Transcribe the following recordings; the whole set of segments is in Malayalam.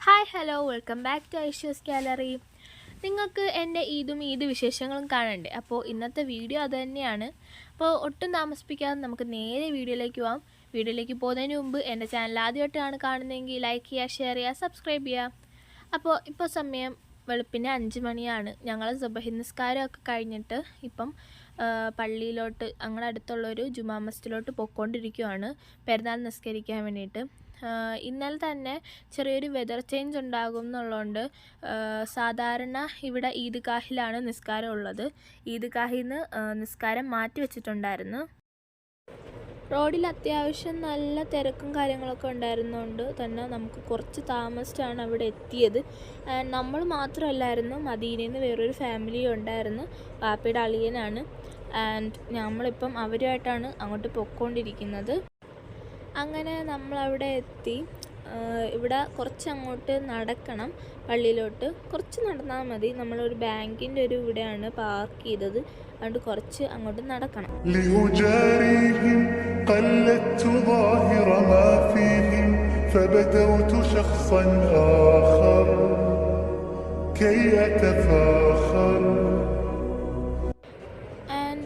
Hi hello welcome back to Aishu's gallery. നിങ്ങൾക്ക് എൻ്റെ ഈദ് വിശേഷങ്ങളും കാണണ്ടേ? അപ്പോൾ ഇന്നത്തെ വീഡിയോ അത് തന്നെയാണ്. അപ്പോൾ ഒട്ടും താമസിപ്പിക്കാതെ നമുക്ക് നേരെ വീഡിയോയിലേക്ക് പോകാം. വീഡിയോയിലേക്ക് പോകുന്നതിന് മുമ്പ് എൻ്റെ ചാനൽ ആദ്യമായിട്ടാണ് കാണുന്നതെങ്കിൽ ലൈക്ക് ചെയ്യുക, ഷെയർ ചെയ്യുക, സബ്സ്ക്രൈബ് ചെയ്യുക. അപ്പോൾ ഇപ്പോൾ സമയം വെളുപ്പിന് 5 മണിയാണ്. ഞങ്ങൾ സുബഹി നിസ്കാരമൊക്കെ കഴിഞ്ഞിട്ട് ഇപ്പം പള്ളിയിലോട്ട് ഞങ്ങളുടെ അടുത്തുള്ളൊരു ജുമാ മസ്ജിദിലോട്ട് പോയിക്കൊണ്ടിരിക്കുകയാണ് പെരുന്നാൾ നിസ്കരിക്കാൻ വേണ്ടിയിട്ട്. ഇന്നലെ തന്നെ ചെറിയൊരു വെതർ ചേഞ്ച് ഉണ്ടാകും എന്നുള്ളതുകൊണ്ട് സാധാരണ ഇവിടെ ഈദ്ഗാഹിലാണ് നിസ്കാരം ഉള്ളത്. ഈദ്ഗാഹിൽ നിന്ന് നിസ്കാരം മാറ്റി വെച്ചിട്ടുണ്ടായിരുന്നു. റോഡിൽ അത്യാവശ്യം നല്ല തിരക്കും കാര്യങ്ങളൊക്കെ ഉണ്ടായിരുന്നുകൊണ്ട് തന്നെ നമുക്ക് കുറച്ച് താമസിച്ചാണ് അവിടെ എത്തിയത്. നമ്മൾ മാത്രമല്ലായിരുന്നു, മദീനയിൽ നിന്ന് വേറൊരു ഫാമിലിയും ഉണ്ടായിരുന്നു. പാപ്പയുടെ അളിയനാണ്. ആൻഡ് നമ്മളിപ്പം അവരുമായിട്ടാണ് അങ്ങോട്ട് പൊയ്ക്കൊണ്ടിരിക്കുന്നത്. അങ്ങനെ നമ്മളവിടെ എത്തി. ഇവിടെ കുറച്ച് അങ്ങോട്ട് നടക്കണം, പള്ളിയിലോട്ട് കുറച്ച് നടന്നാൽ മതി. നമ്മളൊരു ബാങ്കിൻ്റെ ഒരു ഇവിടെയാണ് പാർക്ക് ചെയ്തത്, അതുകൊണ്ട് കുറച്ച് അങ്ങോട്ട് നടക്കണം.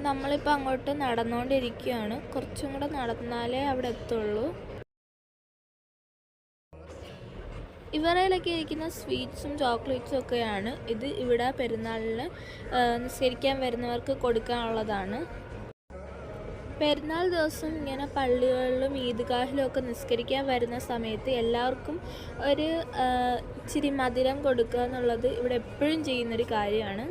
നമ്മളിപ്പോൾ അങ്ങോട്ട് നടന്നുകൊണ്ടിരിക്കുകയാണ്. കുറച്ചും കൂടെ നടന്നാലേ അവിടെ എത്തുള്ളൂ. ഇവരയിലൊക്കെ ഇരിക്കുന്ന സ്വീറ്റ്സും ചോക്ലേറ്റ്സും ഒക്കെയാണ്. ഇത് ഇവിടെ പെരുന്നാളിന് നിസ്കരിക്കാൻ വരുന്നവർക്ക് കൊടുക്കാനുള്ളതാണ്. പെരുന്നാൾ ദിവസം ഇങ്ങനെ പള്ളികളിലും ഈദ്ഗാഹിലും ഒക്കെ നിസ്കരിക്കാൻ വരുന്ന സമയത്ത് എല്ലാവർക്കും ഒരു ഇച്ചിരി മധുരം കൊടുക്കുക എന്നുള്ളത് ഇവിടെ എപ്പോഴും ചെയ്യുന്നൊരു കാര്യമാണ്.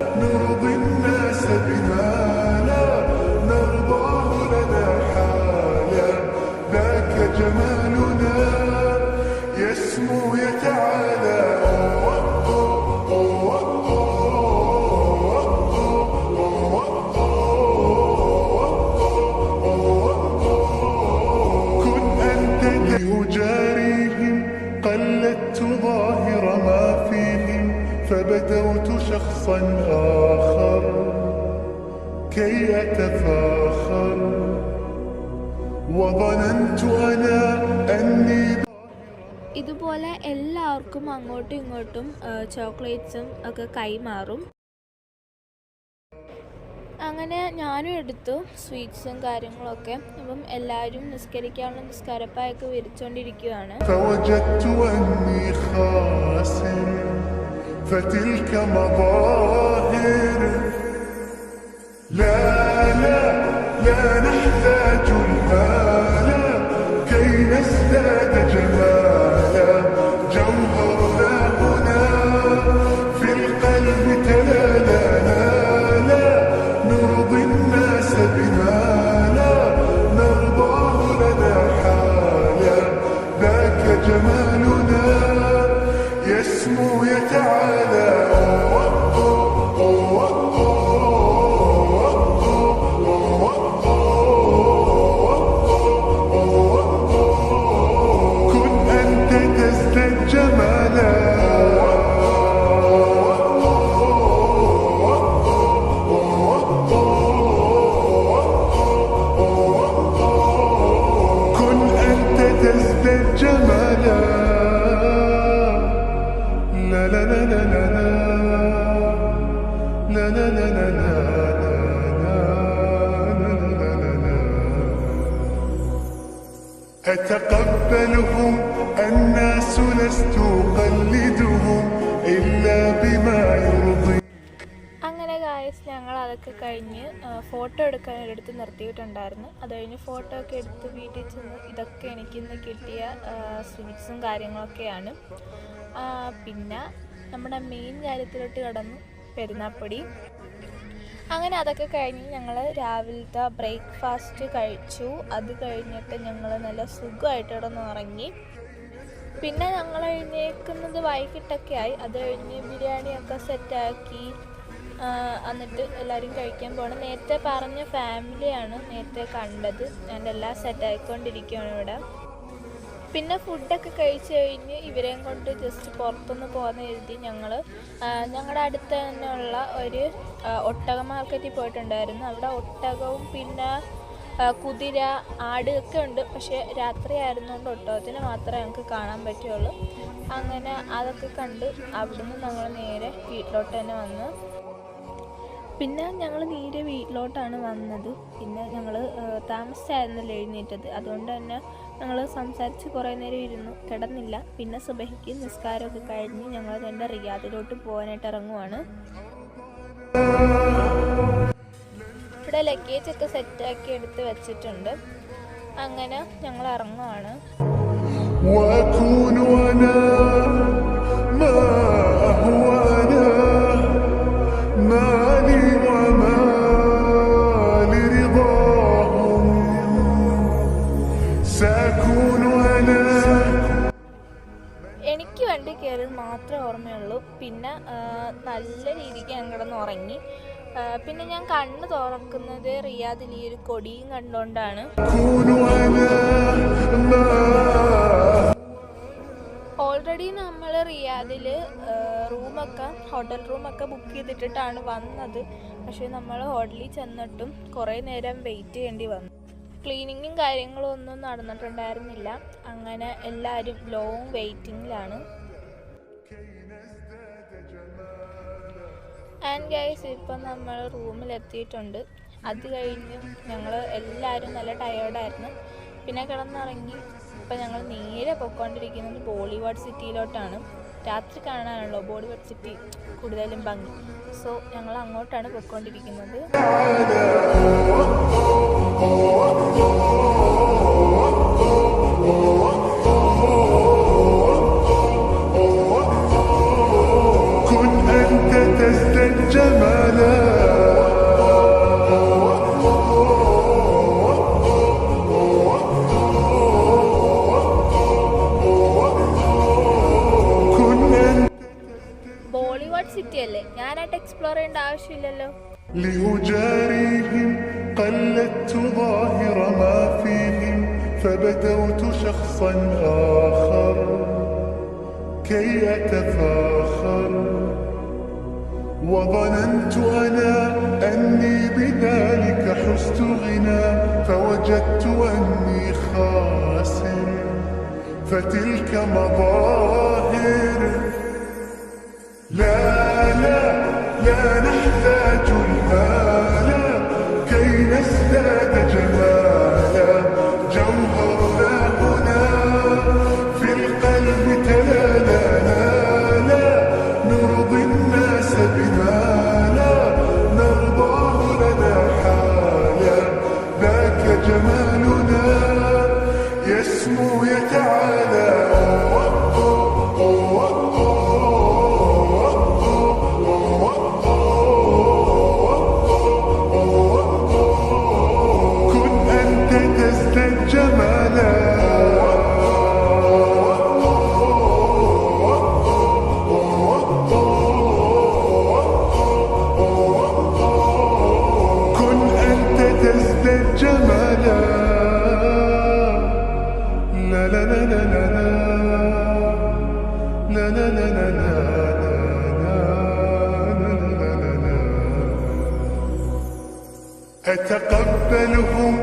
فبدوت شخصا آخر كي أتفاخر وظننت أنا أني. ഇതുപോലെ എല്ലാവർക്കും അങ്ങോട്ടും ഇങ്ങോട്ടും ചോക്ലേറ്റ്സും ഒക്കെ കൈമാറും. അങ്ങനെ ഞാനും എടുത്തു സ്വീറ്റ്സും കാര്യങ്ങളൊക്കെ. അപ്പം എല്ലാവരും നിസ്കരിക്കാനുള്ള നിസ്കാരപ്പായൊക്കെ വിരിച്ചുകൊണ്ടിരിക്കുകയാണ്. فتلك مظاهر لا لا لا نحتاج المال كي نزداد جمالا جوهرنا هنا في القلب تلالا لا نرضي الناس بما لا نرضاه لنا حالا ذاك جمالنا يسمو يتعالى كن أنت تزداد جمالا كن أنت تزداد جمالا لا لا لا لا لا لا لا لا لا لا أتقبلهم الناس لست أقلدهم إلا بما يرضي. അങ്ങനെ ഗായ്സ് ഞങ്ങൾ അതൊക്കെ കഴിഞ്ഞ് ഫോട്ടോ എടുക്കാൻ ഒരിടത്ത് നിർത്തിയിട്ടുണ്ടായിരുന്നു. അത് കഴിഞ്ഞ് ഫോട്ടോ ഒക്കെ എടുത്ത് വീട്ടിൽ ചെന്ന് ഇതൊക്കെ എനിക്കിന്ന് കിട്ടിയ സ്വീറ്റ്സും കാര്യങ്ങളൊക്കെയാണ്. പിന്നെ നമ്മുടെ മെയിൻ കാര്യത്തിലോട്ട് കടന്നു, പെരുന്നാൾപ്പൊടി. അങ്ങനെ അതൊക്കെ കഴിഞ്ഞ് ഞങ്ങൾ രാവിലത്തെ ബ്രേക്ക്ഫാസ്റ്റ് കഴിച്ചു. അത് കഴിഞ്ഞിട്ട് ഞങ്ങൾ നല്ല സുഖമായിട്ട് കിടന്ന് ഉറങ്ങി. പിന്നെ ഞങ്ങൾ എഴുന്നേൽക്കുന്നത് വൈകിട്ടൊക്കെ ആയി. അത് കഴിഞ്ഞ് ബിരിയാണിയൊക്കെ സെറ്റാക്കി എന്നിട്ട് എല്ലാവരും കഴിക്കാൻ പോകണം. നേരത്തെ പറഞ്ഞ ഫാമിലിയാണ് നേരത്തെ കണ്ടത്. എൻ്റെ എല്ലാം സെറ്റായിക്കൊണ്ടിരിക്കുകയാണ് ഇവിടെ. പിന്നെ ഫുഡൊക്കെ കഴിച്ച് കഴിഞ്ഞ് ഇവരെയും കൊണ്ട് ജസ്റ്റ് പുറത്തുനിന്ന് പോകുന്ന എഴുതി ഞങ്ങളുടെ അടുത്ത് തന്നെയുള്ള ഒരു ഒട്ടക മാർക്കറ്റിൽ പോയിട്ടുണ്ടായിരുന്നു. അവിടെ ഒട്ടകവും പിന്നെ കുതിര, ആട് ഒക്കെ ഉണ്ട്. പക്ഷേ രാത്രി ആയിരുന്നുകൊണ്ട് ഒട്ടകത്തിന് മാത്രമേ ഞങ്ങൾക്ക് കാണാൻ പറ്റുള്ളൂ. അങ്ങനെ അതൊക്കെ കണ്ട് അവിടുന്ന് ഞങ്ങൾ നേരെ വീട്ടിലോട്ട് തന്നെ വന്ന്. പിന്നെ ഞങ്ങൾ നേരെ വീട്ടിലോട്ടാണ് വന്നത്. പിന്നെ ഞങ്ങൾ താമസിച്ചായിരുന്നല്ലോ എഴുന്നേറ്റത്. അതുകൊണ്ട് തന്നെ ഞങ്ങൾ സംസാരിച്ച് കുറേ നേരം ഇരുന്നു, കിടന്നില്ല. പിന്നെ സുബഹിക്ക് നിസ്കാരമൊക്കെ കഴിഞ്ഞ് ഞങ്ങൾ തന്നെ റിയാദിലോട്ട് പോകാനായിട്ട് ഇറങ്ങുവാണ്. ഇവിടെ ലഗേജൊക്കെ സെറ്റാക്കി എടുത്ത് വെച്ചിട്ടുണ്ട്. അങ്ങനെ ഞങ്ങൾ ഇറങ്ങുവാണ്. എനിക്ക് വണ്ടി കയറിയത് മാത്രമേ ഓർമ്മയുള്ളൂ. പിന്നെ നല്ല രീതിക്ക് ഞാൻ കിടന്ന് ഉറങ്ങി. പിന്നെ ഞാൻ കണ്ണ് തുറക്കുന്നത് റിയാദിൽ ഈ ഒരു കൊടിയും കണ്ടുകൊണ്ടാണ്. ഓൾറെഡി നമ്മൾ റിയാദിൽ ഹോട്ടൽ റൂമൊക്കെ ബുക്ക് ചെയ്തിട്ടിട്ടാണ് വന്നത്. പക്ഷേ നമ്മൾ ഹോട്ടലിൽ ചെന്നിട്ടും കുറേ നേരം വെയിറ്റ് ചെയ്യേണ്ടി വന്നു. ക്ലീനിങ്ങും കാര്യങ്ങളും ഒന്നും നടന്നിട്ടുണ്ടായിരുന്നില്ല. അങ്ങനെ എല്ലാവരും ലോങ് വെയിറ്റിങ്ങിലാണ്. ആൻഡ് ഗൈസ്, ഇപ്പം നമ്മൾ റൂമിലെത്തിയിട്ടുണ്ട്. അത് കഴിഞ്ഞ് ഞങ്ങൾ എല്ലാവരും നല്ല ടയേർഡായിരുന്നു. പിന്നെ കിടന്നിറങ്ങി. ഇപ്പം ഞങ്ങൾ നേരെ പൊയ്ക്കൊണ്ടിരിക്കുന്നത് ബോളിവുഡ് സിറ്റിയിലോട്ടാണ്. രാത്രി കാണാനാണല്ലോ ബോളിവുഡ് സിറ്റി കൂടുതലും ഭംഗി. സോ ഞങ്ങൾ അങ്ങോട്ടാണ് പൊയ്ക്കൊണ്ടിരിക്കുന്നത്. ബോളിവുഡ് സിറ്റി അല്ലേ, ഞാനായിട്ട് എക്സ്പ്ലോർ ചെയ്യേണ്ട ആവശ്യമില്ലല്ലോ. لأجاريهم قلدت ظاهر ما فيهم فبدوت شخصا آخر كي أتفاخر وظننت أنا أني بذلك حزت غنى فوجدت أني خاسر فتلك مظاهر لا لا لا نحتاج المال كي نزداد جمالا جوهرنا هنا في القلب تلالا لا نرضي الناس بما لا نرضاه لنا حالا ذاك جمالنا يسمو يتعالى أتقبلهم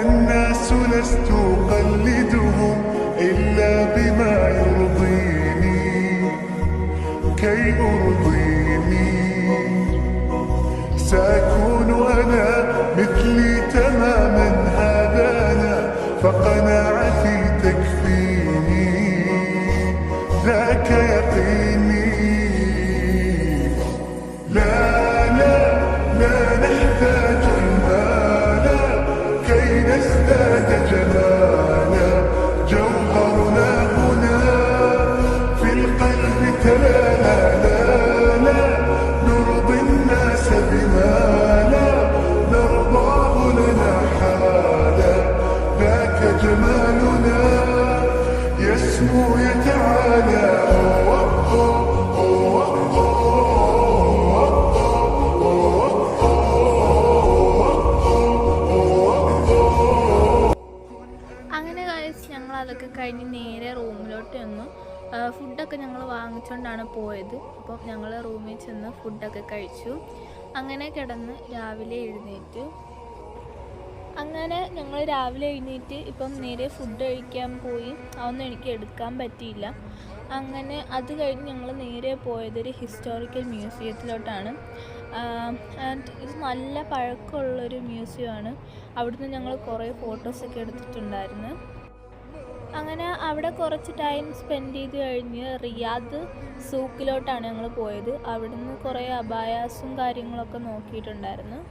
الناس لست أقلدهم إلا بما يرضيني كي أرضيني سأكون أنا مثلي تماما هذا أنا فقناعتي تكفيني ذاك يقيني لا لا لا نحتاج المال كي نزداد جمالا جوهرنا هنا في القلب تلالا لا نرضي الناس بما لا نرضاه لنا حالا ذاك جمالنا يسمو يتعالى അതൊക്കെ കഴിഞ്ഞ് നേരെ റൂമിലോട്ട് വന്നു. ഫുഡൊക്കെ ഞങ്ങൾ വാങ്ങിച്ചുകൊണ്ടാണ് പോയത്. അപ്പം ഞങ്ങൾ റൂമിൽ ചെന്ന് ഫുഡൊക്കെ കഴിച്ചു. അങ്ങനെ കിടന്ന് രാവിലെ എഴുന്നേറ്റു. അങ്ങനെ ഞങ്ങൾ രാവിലെ എഴുന്നേറ്റ് ഇപ്പം നേരെ ഫുഡ് കഴിക്കാൻ പോയി. അതൊന്നും എനിക്ക് എടുക്കാൻ പറ്റിയില്ല. അങ്ങനെ അത് കഴിഞ്ഞ് ഞങ്ങൾ നേരെ പോയതൊരു ഹിസ്റ്റോറിക്കൽ മ്യൂസിയത്തിലോട്ടാണ്. ആൻഡ് ഇത് നല്ല പഴക്കമുള്ളൊരു മ്യൂസിയമാണ്. അവിടുന്ന് ഞങ്ങൾ കുറേ ഫോട്ടോസൊക്കെ എടുത്തിട്ടുണ്ടായിരുന്നു. അങ്ങനെ അവിടെ കുറച്ച് ടൈം സ്പെൻഡ് ചെയ്ത് കഴിഞ്ഞ് റിയാദ് സൂക്കിലോട്ടാണ് ഞങ്ങൾ പോയത്. അവിടുന്ന് കുറേ അബായാസും കാര്യങ്ങളൊക്കെ നോക്കിയിട്ടുണ്ടായിരുന്നു.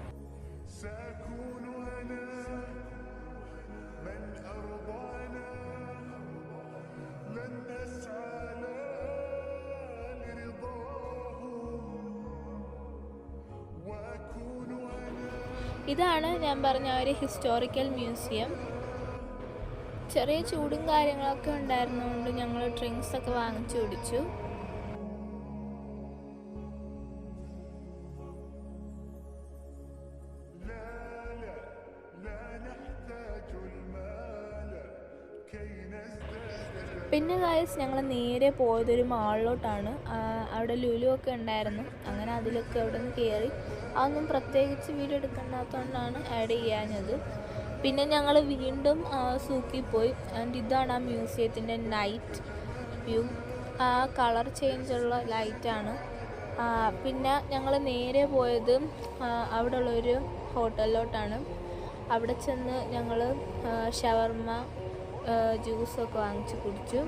ഇതാണ് ഞാൻ പറഞ്ഞ ഒരു ഹിസ്റ്റോറിക്കൽ മ്യൂസിയം. ചെറിയ ചൂടും കാര്യങ്ങളൊക്കെ ഉണ്ടായിരുന്നതുകൊണ്ട് ഞങ്ങൾ ഡ്രിങ്ക്സ് ഒക്കെ വാങ്ങിച്ചു കുടിച്ചു. പിന്നെ ഗൈസ് ഞങ്ങൾ നേരെ പോയതൊരു മാളിലോട്ടാണ്. അവിടെ ലുലു ഒക്കെ ഉണ്ടായിരുന്നു. അങ്ങനെ അതിലൊക്കെ അവിടെ നിന്ന് കയറി. അതൊന്നും പ്രത്യേകിച്ച് വീഡിയോ എടുക്കേണ്ടാത്തതുകൊണ്ടാണ് ആഡ് ചെയ്യാഞ്ഞത്. പിന്നെ ഞങ്ങൾ വീണ്ടും സൂക്കിൽ പോയി. ആൻഡ് ഇതാണ് ആ മ്യൂസിയത്തിൻ്റെ നൈറ്റ് വ്യൂ. ആ കളർ ചേഞ്ചുള്ള ലൈറ്റാണ്. പിന്നെ ഞങ്ങൾ നേരെ പോയത് അവിടെ ഉള്ളൊരു ഹോട്ടലിലോട്ടാണ്. അവിടെ ചെന്ന് ഞങ്ങൾ ഷവർമ ജ്യൂസൊക്കെ വാങ്ങിച്ച് കുടിച്ചു.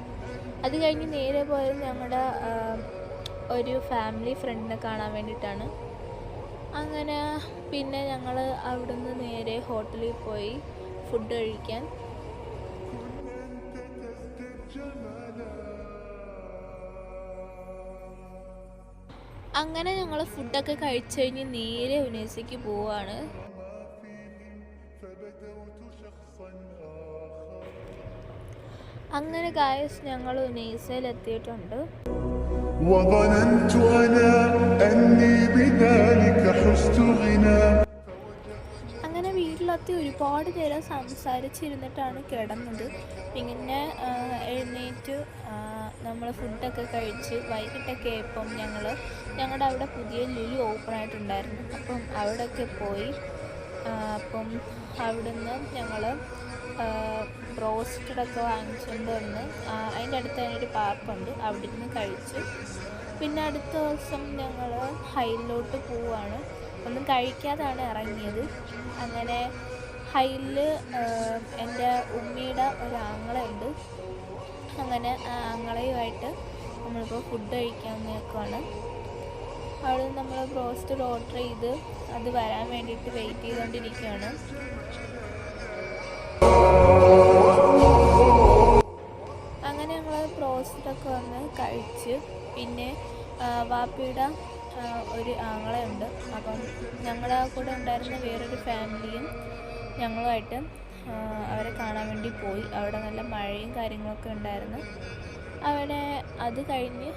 അത് കഴിഞ്ഞ് നേരെ പോയത് ഞങ്ങളുടെ ഒരു ഫാമിലി ഫ്രണ്ടിനെ കാണാൻ വേണ്ടിയിട്ടാണ്. അങ്ങനെ പിന്നെ ഞങ്ങൾ അവിടുന്ന് നേരെ ഹോട്ടലിൽ പോയി ഫുഡ് കഴിക്കാൻ. അങ്ങനെ ഞങ്ങൾ ഫുഡൊക്കെ കഴിച്ചു കഴിഞ്ഞ് നേരെ ഉനൈസയ്ക്ക് പോവാണ്. അങ്ങനെ ഗായ്സ് ഞങ്ങൾ ഉനൈസയിൽ എത്തിയിട്ടുണ്ട്. അങ്ങനെ വീട്ടിലെത്തി ഒരുപാട് നേരം സംസാരിച്ചിരുന്നിട്ടാണ് കിടന്നത്. ഇങ്ങനെ എഴുന്നേറ്റ് നമ്മൾ ഫുഡൊക്കെ കഴിച്ച് വൈകിട്ടൊക്കെ ആയപ്പം ഞങ്ങളുടെ അവിടെ പുതിയ ലുലു ഓപ്പൺ ആയിട്ടുണ്ടായിരുന്നു. അപ്പം അവിടെയൊക്കെ പോയി. അപ്പം അവിടുന്ന് ഞങ്ങൾ ബ്രോസ്റ്റഡൊക്കെ വാങ്ങിച്ചുകൊണ്ട് വന്ന് അതിൻ്റെ അടുത്ത് തന്നെ ഒരു പാർക്കുണ്ട്, അവിടെ നിന്ന് കഴിച്ചു. പിന്നെ അടുത്ത ദിവസം ഞങ്ങൾ ഹൈലിലോട്ട് പോവുകയാണ്. ഒന്നും കഴിക്കാതാണ് ഇറങ്ങിയത്. അങ്ങനെ ഹൈലിൽ എൻ്റെ ഉമ്മയുടെ ഒരു ആങ്ങളയുണ്ട്. അങ്ങനെ ആ ആങ്ങളയുമായിട്ട് നമ്മളിപ്പോൾ ഫുഡ് കഴിക്കാൻ നിൽക്കുകയാണ്. അവിടെ നിന്ന് നമ്മൾ ബ്രോസ്റ്റഡ് ഓർഡർ ചെയ്ത് അത് വരാൻ വേണ്ടിയിട്ട് വെയിറ്റ് ചെയ്തുകൊണ്ടിരിക്കുകയാണ്. അങ്ങനെ ഞങ്ങൾ ബ്രോസ്റ്റഡൊക്കെ വന്ന് കഴിച്ച്. പിന്നെ വാപ്പിയുടെ ഒരു ആങ്ങളയുണ്ട്. അപ്പം ഞങ്ങളുടെ കൂടെ ഉണ്ടായിരുന്ന വേറൊരു ഫാമിലിയും ഞങ്ങളുമായിട്ട് അവരെ കാണാൻ വേണ്ടി പോയി. അവിടെ നല്ല മഴയും കാര്യങ്ങളൊക്കെ ഉണ്ടായിരുന്നു. അവിടെ അത് കഴിഞ്ഞ്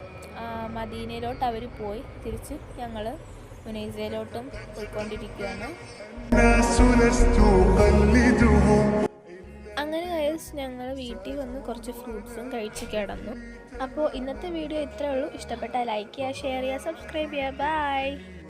മദീനയിലോട്ട് അവർ പോയി. തിരിച്ച് ഞങ്ങൾ ഉനൈസയിലോട്ടും പോയിക്കൊണ്ടിരിക്കുകയാണ്. അങ്ങനെ ഗൈസ് ഞങ്ങൾ വീട്ടിൽ വന്ന് കുറച്ച് ഫ്രൂട്ട്സും കഴിച്ച് കിടന്നു. അപ്പോൾ ഇന്നത്തെ വീഡിയോ ഇത്രയേ ഉള്ളൂ. ഇഷ്ടപ്പെട്ടാൽ ലൈക്ക് ചെയ്യുക, ഷെയർ ചെയ്യുക, സബ്സ്ക്രൈബ് ചെയ്യുക. ബൈ.